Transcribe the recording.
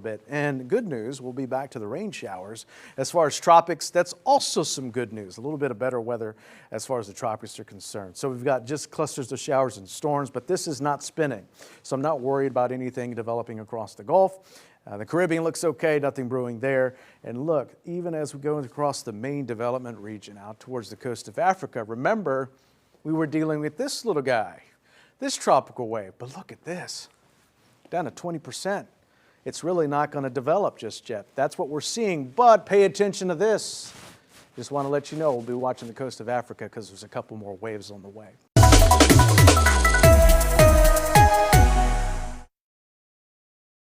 bit. And good news, we'll be back to the rain showers. As far as tropics, that's also some good news. A little bit of better weather as far as the tropics are concerned. So we've got just clusters of showers and storms, but this is not spinning. So I'm not worried about anything developing across the Gulf. The Caribbean looks okay, nothing brewing there. And look, even as we go across the main development region out towards the coast of Africa, remember we were dealing with this little guy, this tropical wave. But look at this, down to 20%. It's really not going to develop just yet. That's what we're seeing, but pay attention to this. Just want to let you know we'll be watching the coast of Africa because there's a couple more waves on the way.